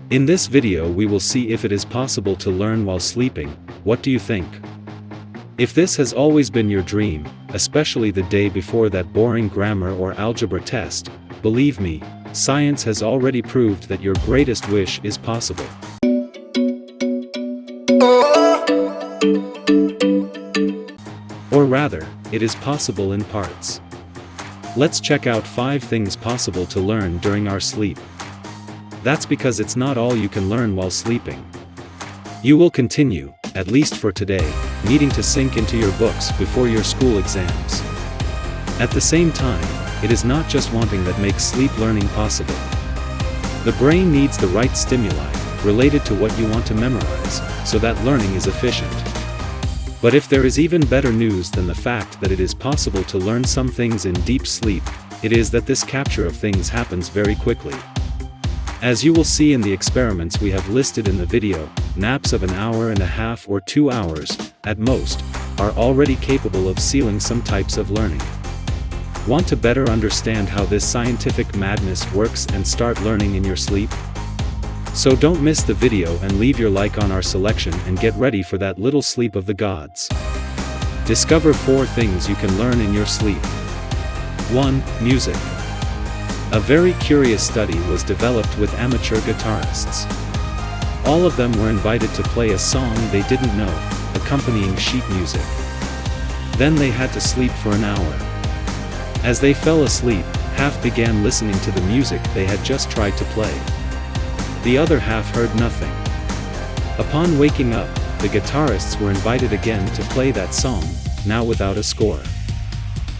In this video we will see if it is possible to learn while sleeping. What do you think? If this has always been your dream, especially the day before that boring grammar or algebra test, believe me, science has already proved that your greatest wish is possible. Or rather, it is possible in parts. Let's check out 5 things possible to learn during our sleep. That's because it's not all you can learn while sleeping. You will continue, at least for today, needing to sink into your books before your school exams. At the same time, it is not just wanting that makes sleep learning possible. The brain needs the right stimuli, related to what you want to memorize, so that learning is efficient. But if there is even better news than the fact that it is possible to learn some things in deep sleep, it is that this capture of things happens very quickly. As you will see in the experiments we have listed in the video, naps of an hour and a half or 2 hours, at most, are already capable of sealing some types of learning. Want to better understand how this scientific madness works and start learning in your sleep? So don't miss the video and leave your like on our selection and get ready for that little sleep of the gods. Discover 4 things you can learn in your sleep. 1. Music. A very curious study was developed with amateur guitarists. All of them were invited to play a song they didn't know, accompanying sheet music. Then they had to sleep for an hour. As they fell asleep, half began listening to the music they had just tried to play. The other half heard nothing. Upon waking up, the guitarists were invited again to play that song, now without a score.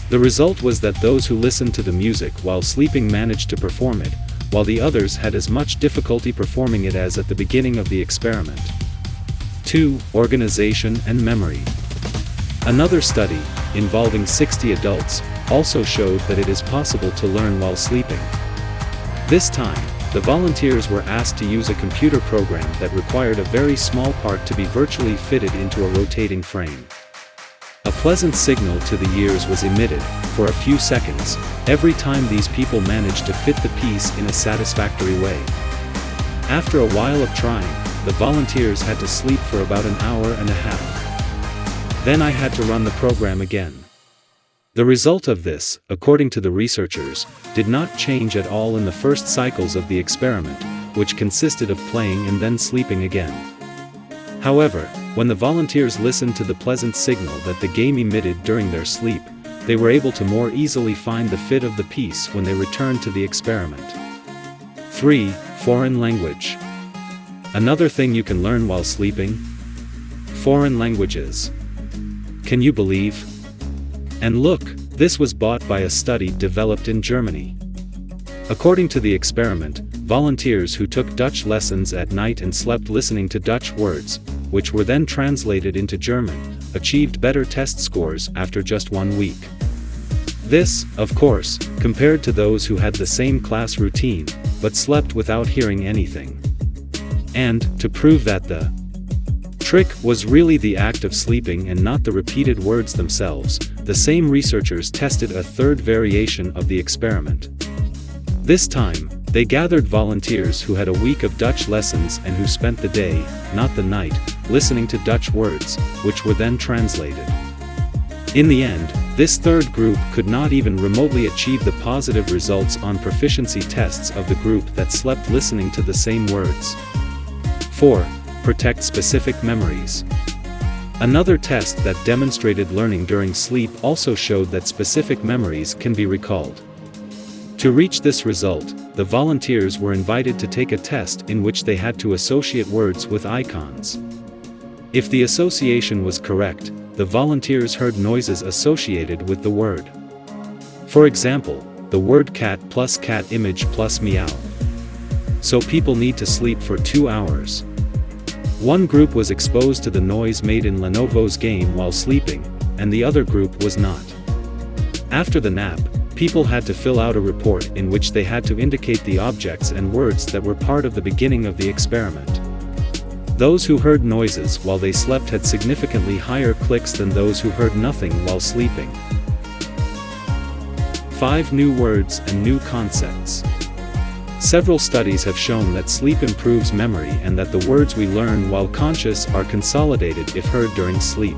The result was that those who listened to the music while sleeping managed to perform it, while the others had as much difficulty performing it as at the beginning of the experiment. 2. Organization and memory. Another study, involving 60 adults, also showed that it is possible to learn while sleeping. This time, the volunteers were asked to use a computer program that required a very small part to be virtually fitted into a rotating frame. A pleasant signal to the ears was emitted, for a few seconds, every time these people managed to fit the piece in a satisfactory way. After a while of trying, the volunteers had to sleep for about an hour and a half. Then I had to run the program again. The result of this, according to the researchers, did not change at all in the first cycles of the experiment, which consisted of playing and then sleeping again. However, when the volunteers listened to the pleasant signal that the game emitted during their sleep, they were able to more easily find the fit of the piece when they returned to the experiment. 3. Foreign language. Another thing you can learn while sleeping? Foreign languages. Can you believe? And look, this was bought by a study developed in Germany. According to the experiment, volunteers who took Dutch lessons at night and slept listening to Dutch words, which were then translated into German, achieved better test scores after just 1 week. This, of course, compared to those who had the same class routine, but slept without hearing anything. And, to prove that the trick was really the act of sleeping and not the repeated words themselves, the same researchers tested a third variation of the experiment. This time, they gathered volunteers who had a week of Dutch lessons and who spent the day, not the night, listening to Dutch words, which were then translated. In the end, this third group could not even remotely achieve the positive results on proficiency tests of the group that slept listening to the same words. 4. Protect specific memories. Another test that demonstrated learning during sleep also showed that specific memories can be recalled. To reach this result, the volunteers were invited to take a test in which they had to associate words with icons. If the association was correct, the volunteers heard noises associated with the word. For example, the word cat plus cat image plus meow. So people need to sleep for 2 hours. One group was exposed to the noise made in Lenovo's game while sleeping, and the other group was not. After the nap, people had to fill out a report in which they had to indicate the objects and words that were part of the beginning of the experiment. Those who heard noises while they slept had significantly higher clicks than those who heard nothing while sleeping. 5 new words and new concepts. Several studies have shown that sleep improves memory and that the words we learn while conscious are consolidated if heard during sleep.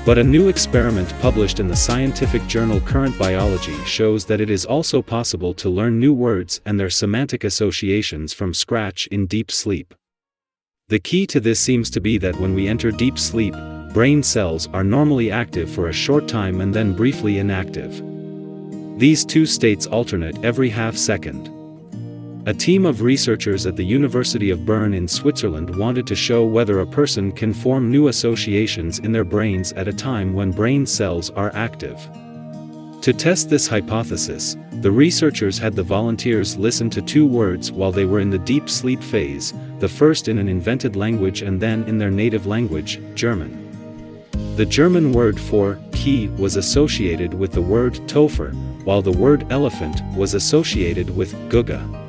But a new experiment published in the scientific journal Current Biology shows that it is also possible to learn new words and their semantic associations from scratch in deep sleep. The key to this seems to be that when we enter deep sleep, brain cells are normally active for a short time and then briefly inactive. These two states alternate every half second. A team of researchers at the University of Bern in Switzerland wanted to show whether a person can form new associations in their brains at a time when brain cells are active. To test this hypothesis, the researchers had the volunteers listen to two words while they were in the deep sleep phase, the first in an invented language and then in their native language, German. The German word for key was associated with the word Topher, while the word elephant was associated with Guga.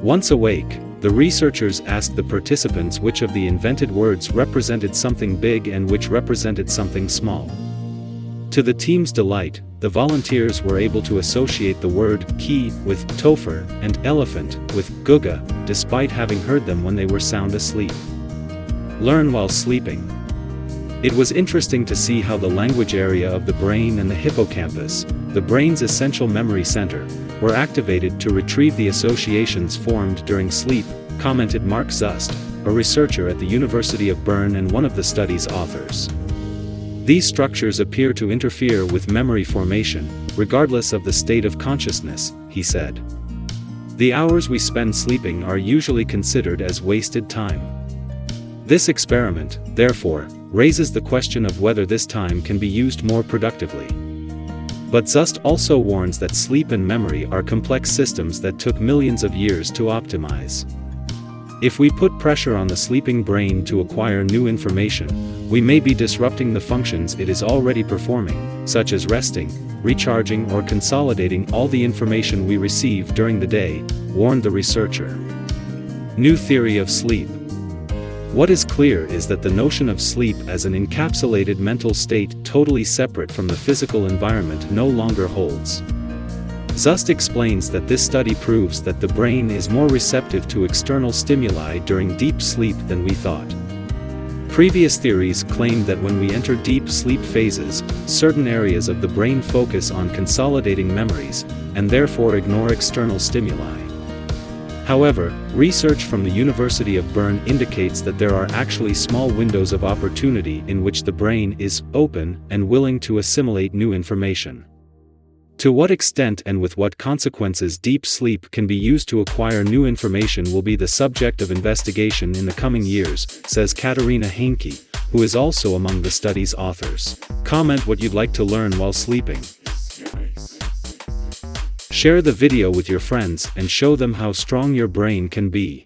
Once awake, the researchers asked the participants which of the invented words represented something big and which represented something small. To the team's delight, the volunteers were able to associate the word key with Topher and elephant with Guga, despite having heard them when they were sound asleep. Learn while sleeping. It was interesting to see how the language area of the brain and the hippocampus, the brain's essential memory center, were activated to retrieve the associations formed during sleep, commented Mark Zust, a researcher at the University of Bern and one of the study's authors. These structures appear to interfere with memory formation, regardless of the state of consciousness, he said. The hours we spend sleeping are usually considered as wasted time. This experiment, therefore, raises the question of whether this time can be used more productively. But Zust also warns that sleep and memory are complex systems that took millions of years to optimize. If we put pressure on the sleeping brain to acquire new information, we may be disrupting the functions it is already performing, such as resting, recharging or consolidating all the information we receive during the day, warned the researcher. New theory of sleep. What is clear is that the notion of sleep as an encapsulated mental state totally separate from the physical environment no longer holds. Zust explains that this study proves that the brain is more receptive to external stimuli during deep sleep than we thought. Previous theories claimed that when we enter deep sleep phases, certain areas of the brain focus on consolidating memories, and therefore ignore external stimuli. However, research from the University of Bern indicates that there are actually small windows of opportunity in which the brain is open and willing to assimilate new information. To what extent and with what consequences deep sleep can be used to acquire new information will be the subject of investigation in the coming years, says Katarina Heinke, who is also among the study's authors. Comment what you'd like to learn while sleeping. Share the video with your friends and show them how strong your brain can be.